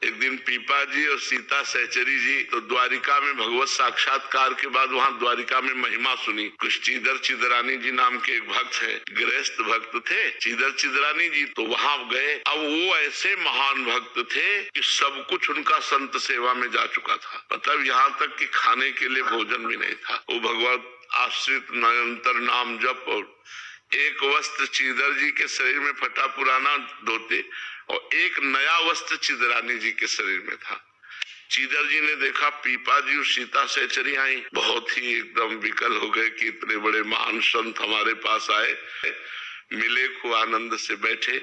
एक दिन पीपा जी और सीता सहचरी जी तो द्वारिका में भगवत साक्षात्कार के बाद वहाँ द्वारिका में महिमा सुनी। कुछ चीदर चिदरानी जी नाम के एक भक्त है, गृहस्थ भक्त थे चीदर चिदरानी जी, तो वहाँ गए। अब वो ऐसे महान भक्त थे कि सब कुछ उनका संत सेवा में जा चुका था, मतलब यहाँ तक कि खाने के लिए भोजन भी नहीं था। वो भगवत आश्रित निरंतर नाम जप, और एक वस्त्र चीदर जी के शरीर में फटा पुराना धोते और एक नया वस्त्र चिदरानी जी के शरीर में था। चीदर जी ने देखा पीपा जी और सीता सहचरी आई, बहुत ही एकदम विकल हो गए कि इतने बड़े महान संत हमारे पास आए। मिले, खूब आनंद से बैठे।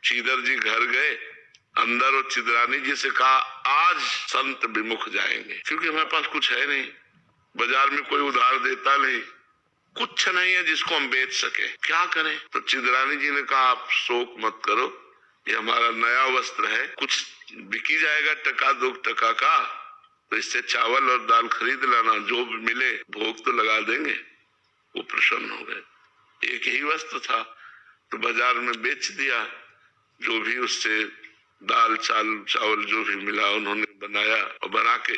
चीदर जी घर गए अंदर और चिदरानी जी से कहा आज संत विमुख जाएंगे, क्योंकि हमारे पास कुछ है नहीं, बाजार में कोई उधार देता नहीं, कुछ नहीं है जिसको हम बेच सके, क्या करें। तो चिदरानी जी ने कहा आप शोक मत करो, ये हमारा नया वस्त्र है, कुछ बिकी जाएगा टका दो टका का, तो इससे चावल और दाल खरीद लाना, जो भी मिले भोग तो लगा देंगे। वो प्रसन्न हो गए। एक ही वस्त्र था तो बाजार में बेच दिया, जो भी उससे दाल चावल जो भी मिला उन्होंने बनाया, और बना के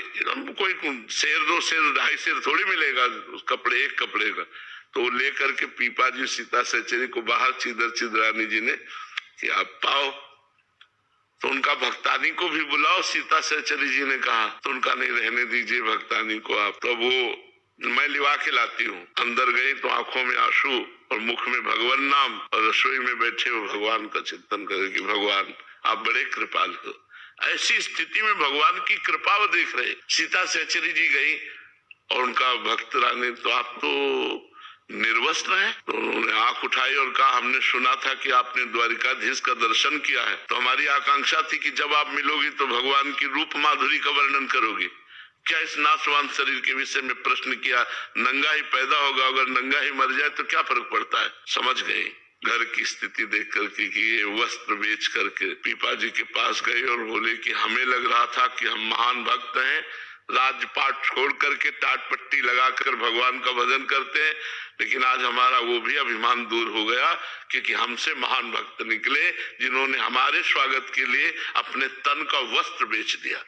कोई शेर दो शेर ढाई शेर थोड़ी मिलेगा उस कपड़े, एक कपड़े का। तो लेकर के पीपा जी सीता सहचरी को बाहर चीदर चिदरानी जी ने कि आप पाओ, तो उनका भक्तानी को भी बुलाओ, सीता सहचरी जी ने कहा। तो उनका नहीं, रहने दीजिए भक्तानी को आप, तो वो मैं लिवा के लाती हूँ। अंदर गई तो आंखों में आंसू और मुख में भगवान नाम, और रसोई में बैठे हो भगवान का चिंतन करे कि भगवान आप बड़े कृपाल हो। ऐसी स्थिति में भगवान की कृपा वो देख रहे। सीता सहचरी जी गई और उनका भक्त रानी, तो आप तो निर्वस्त्र है। तो उन्होंने आंख उठाई और कहा हमने सुना था कि आपने द्वारिकाधीश का दर्शन किया है, तो हमारी आकांक्षा थी कि जब आप मिलोगी तो भगवान की रूप माधुरी का वर्णन करोगी। क्या इस नाशवान शरीर के विषय में प्रश्न किया, नंगा ही पैदा होगा, अगर नंगा ही मर जाए तो क्या फर्क पड़ता है। समझ गई घर की स्थिति देख करके कि ये वस्त्र बेच करके पीपा जी के पास गए और बोले कि हमें लग रहा था कि हम महान भक्त हैं, राजपाट छोड़ करके टाट पट्टी लगाकर भगवान का भजन करते हैं, लेकिन आज हमारा वो भी अभिमान दूर हो गया, क्योंकि हमसे महान भक्त निकले जिन्होंने हमारे स्वागत के लिए अपने तन का वस्त्र बेच दिया।